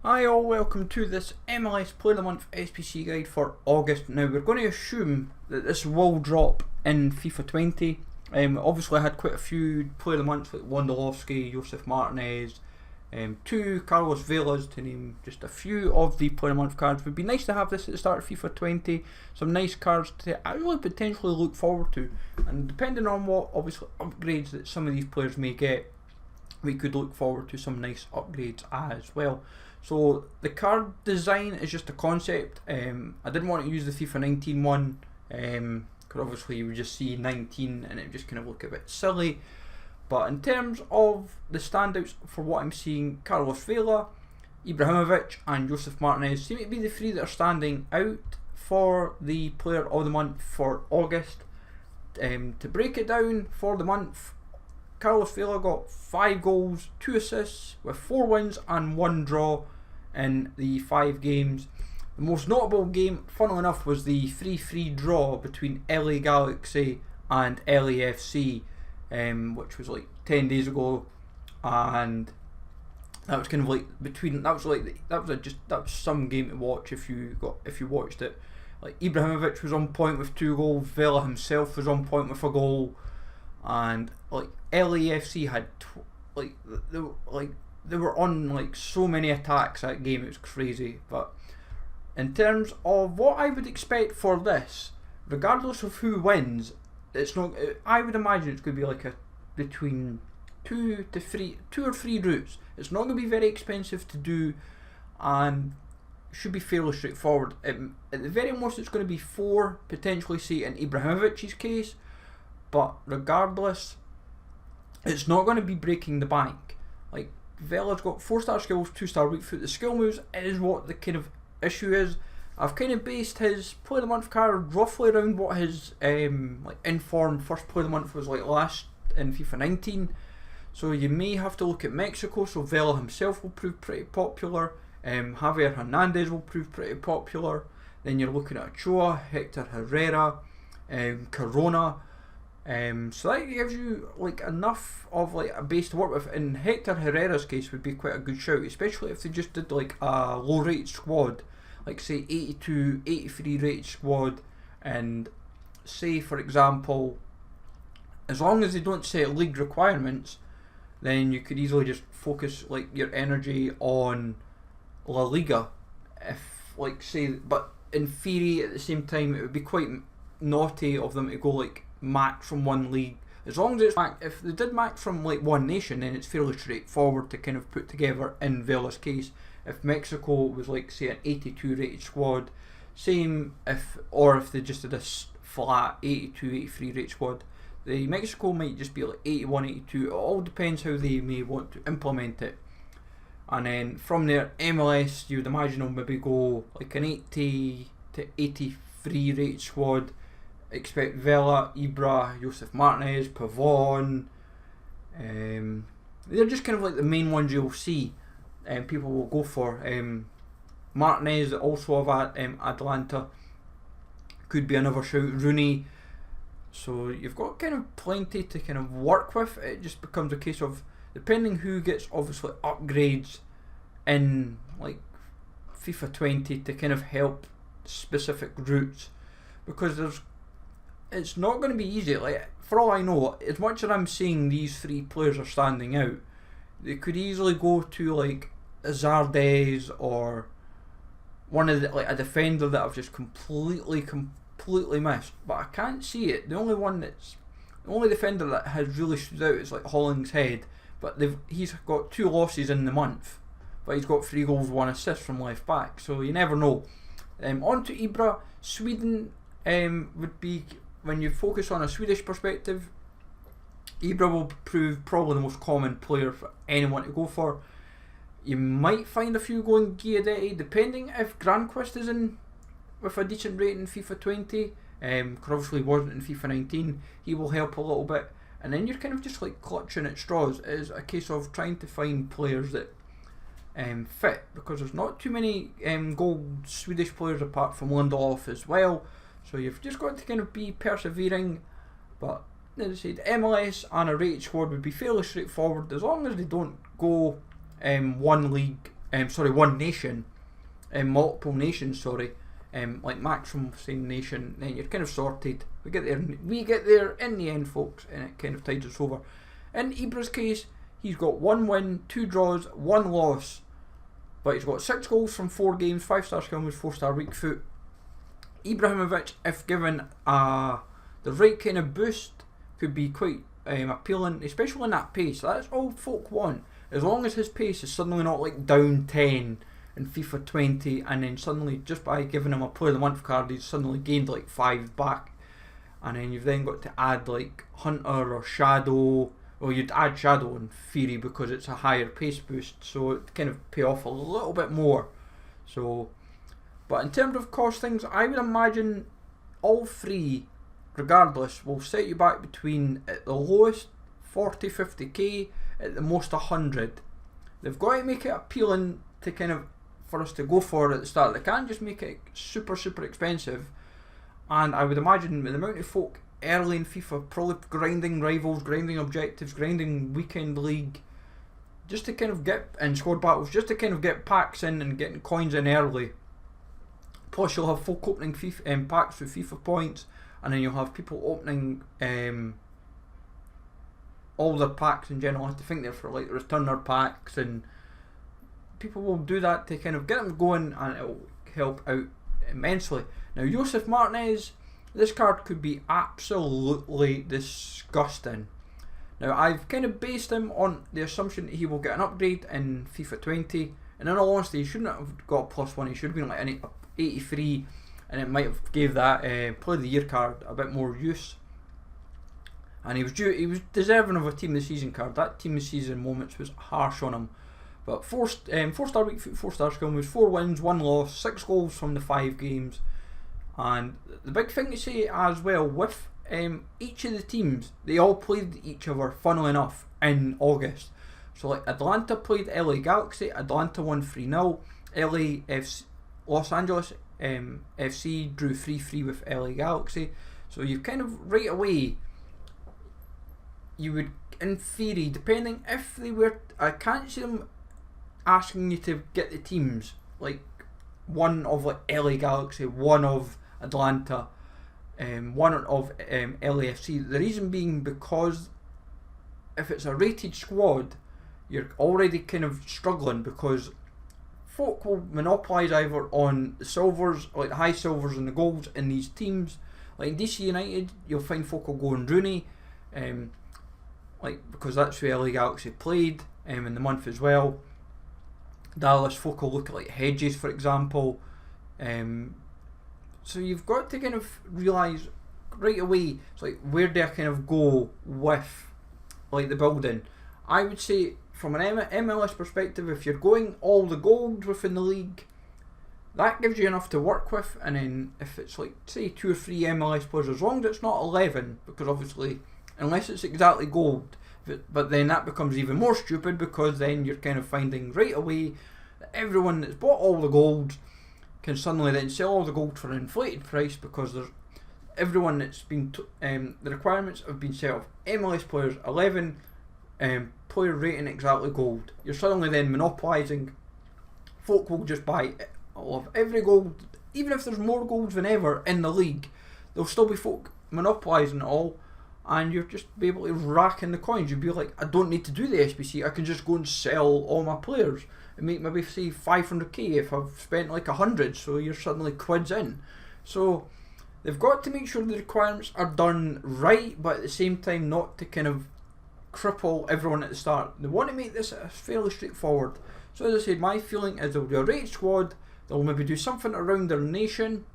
Hi all, welcome to this MLS Player of the Month SBC guide for August. Now we're going to assume that this will drop in FIFA 20. Obviously I had quite a few Player of the Months like Lewandowski, Josef Martinez, two Carlos Velas to name just a few of the Player of the Month cards. It would be nice to have this at the start of FIFA 20, some nice cards to actually potentially look forward to, and depending on what obviously upgrades that some of these players may get, we could look forward to some nice upgrades as well. So the card design is just a concept. I didn't want to use the FIFA 19 one because obviously you would just see 19 and it would just kind of look a bit silly. But in terms of the standouts for what I'm seeing, Carlos Vela, Ibrahimovic and Josef Martinez seem to be the three that are standing out for the Player of the Month for August. To break it down for the month, Carlos Vela got 5 goals, 2 assists with 4 wins and 1 draw in the 5 games. The most notable game, funnily enough, was the 3-3 draw between LA Galaxy and LAFC, which was like 10 days ago, and that was kind of like that was some game to watch if you watched it. Like Ibrahimovic was on point with 2 goals, Vela himself was on point with a goal, and like LAFC had they were on like so many attacks that game, it was crazy. But in terms of what I would expect for this, regardless of who wins, it's not. I would imagine it's going to be like a between 2 or 3 routes. It's not going to be very expensive to do, and should be fairly straightforward. At the very most, it's going to be 4, potentially, say in Ibrahimovic's case. But regardless, it's not going to be breaking the bank. Like Vela's got 4-star skills, 2-star weak foot. The skill moves is what the kind of issue is. I've kind of based his Player of the Month card roughly around what his like inform first Player of the Month was like last in FIFA 19. So you may have to look at Mexico. So Vela himself will prove pretty popular. Javier Hernandez will prove pretty popular. Then you're looking at Ochoa, Hector Herrera, Corona. So that gives you like enough of like a base to work with. In Hector Herrera's case would be quite a good shout, especially if they just did like a low rated squad, like say 82, 83 rated squad, and say for example, as long as they don't set league requirements, then you could easily just focus like your energy on La Liga. If like say, but in theory at the same time it would be quite naughty of them to go like max from one league. As long as it's max, if they did max from like one nation, then it's fairly straightforward to kind of put together in Vela's case. If Mexico was like say an 82 rated squad, same if they just did a flat 82, 83 rated squad, the Mexico might just be like 81, 82. It all depends how they may want to implement it. And then from there, MLS, you would imagine will maybe go like an 80 to 83 rated squad. Expect Vela, Ibra, Josef Martinez, Pavon. They're just kind of like the main ones you'll see and people will go for. Martinez also of Atlanta could be another shout. Rooney. So you've got kind of plenty to kind of work with. It just becomes a case of depending who gets obviously upgrades in like FIFA 20 to kind of help specific routes, because it's not going to be easy. Like for all I know, as much as I'm saying these 3 players are standing out, they could easily go to like Zardes or one of the, like a defender that I've just completely missed. But I can't see it. The only defender that has really stood out is like Hollingshead, but he's got 2 losses in the month, but he's got 3 goals, 1 assist from left back. So you never know. On to Ibra. Sweden would be, when you focus on a Swedish perspective, Ibra will prove probably the most common player for anyone to go for. You might find a few going Guidetti, depending if Granqvist is in with a decent rating in FIFA 20. Obviously he wasn't in FIFA 19. He will help a little bit. And then you're kind of just like clutching at straws. It is a case of trying to find players that fit, because there's not too many gold Swedish players apart from Lindelof as well. So you've just got to kind of be persevering. But as I said, MLS and a rated squad would be fairly straightforward as long as they don't go one league one nation, multiple nations, sorry, like maximum same nation, then you're kind of sorted. We get there in the end, folks, and it kind of tides us over. In Ibra's case, he's got 1 win, 2 draws, 1 loss, but he's got 6 goals from 4 games, 5-star skill moves, 4-star weak foot. Ibrahimovic, if given the right kind of boost, could be quite appealing, especially in that pace. That's all folk want, as long as his pace is suddenly not like down 10 in FIFA 20, and then suddenly, just by giving him a Player of the Month card, he's suddenly gained like 5 back, and then you've then got to add like Hunter or Shadow. Well, you'd add Shadow in theory because it's a higher pace boost, so it kind of pay off a little bit more. So, but in terms of costings, I would imagine all 3, regardless, will set you back between, at the lowest, 40-50k, at the most 100. They've got to make it appealing to kind of, for us to go for at the start. They can't just make it super expensive, and I would imagine with the amount of folk early in FIFA probably grinding rivals, grinding objectives, grinding weekend league, just to kind of get in squad battles, just to kind of get packs in and getting coins in early. Plus you'll have folk opening FIFA, packs with FIFA points, and then you'll have people opening all their packs in general. I have to think they're for like returner packs, and people will do that to kind of get them going, and it will help out immensely. Now Josef Martinez, this card could be absolutely disgusting. Now I've kind of based him on the assumption that he will get an upgrade in FIFA 20, and in all honesty he shouldn't have got a +1, he should have been like an 83, and it might have gave that Player of the Year card a bit more use. And he was deserving of a Team of the Season card. That Team of the Season moments was harsh on him. But 4-star weak foot, 4-star skill moves, 4 wins, 1 loss, 6 goals from the 5 games. And the big thing to say as well, with each of the teams, they all played each other, funnily enough, in August. So like Atlanta played LA Galaxy, Atlanta won 3-0, Los Angeles FC drew 3-3 with LA Galaxy. So you kind of right away, you would, in theory, depending if they were, I can't see them asking you to get the teams, like one of like LA Galaxy, one of Atlanta, one of LAFC. The reason being because if it's a rated squad, you're already kind of struggling, because folk will monopolise either on the silvers, like the high silvers and the golds in these teams. Like in DC United, you'll find folk will go on Rooney, like because that's who LA Galaxy played in the month as well. Dallas folk will look at like Hedges, for example. So you've got to kind of realise right away, it's like, where do I kind of go with like the building? I would say from an MLS perspective, if you're going all the gold within the league, that gives you enough to work with. And then if it's like say 2 or 3 MLS players, as long as it's not 11, because obviously unless it's exactly gold, but then that becomes even more stupid, because then you're kind of finding right away that everyone that's bought all the gold can suddenly then sell all the gold for an inflated price, because there's everyone that's been the requirements have been set of MLS players 11, player rating exactly gold. You're suddenly then monopolising. Folk will just buy all of every gold, even if there's more golds than ever in the league. There'll still be folk monopolising it all, and you'll just be able to rack in the coins. You'll be like, I don't need to do the SBC, I can just go and sell all my players and make maybe say 500k if I've spent like 100, so you're suddenly quids in. So they've got to make sure the requirements are done right, but at the same time not to kind of cripple everyone at the start. They want to make this fairly straightforward. So as I said, my feeling is they'll do a rated squad, they'll maybe do something around their nation,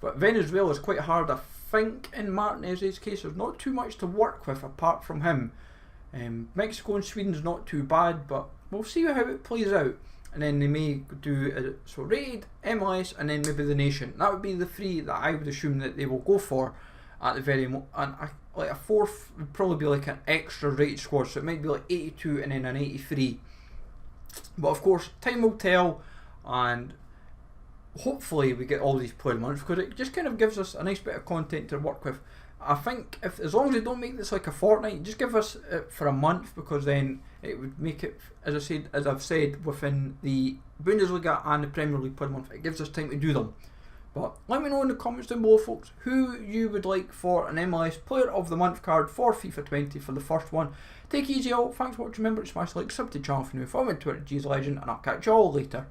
but Venezuela is quite hard. I think in Martinez's case there's not too much to work with apart from him. Mexico and Sweden's not too bad, but we'll see how it plays out. And then they may do so rated, MLS, and then maybe the nation. That would be the 3 that I would assume that they will go for at the very and like a 4th would probably be like an extra rated squad, so it might be like 82 and then an 83. But of course, time will tell, and hopefully we get all these player months, because it just kind of gives us a nice bit of content to work with. I think as long as they don't make this like a fortnight, just give us it for a month, because then it would make it, as I've said, within the Bundesliga and the Premier League per month. It gives us time to do them. But let me know in the comments down below, folks, who you would like for an MLS Player of the Month card for FIFA 20 for the first one. Take it easy all. Thanks for watching. Remember to smash like, sub to the channel if you're new. Follow me on Twitter, GSLegend, and I'll catch you all later.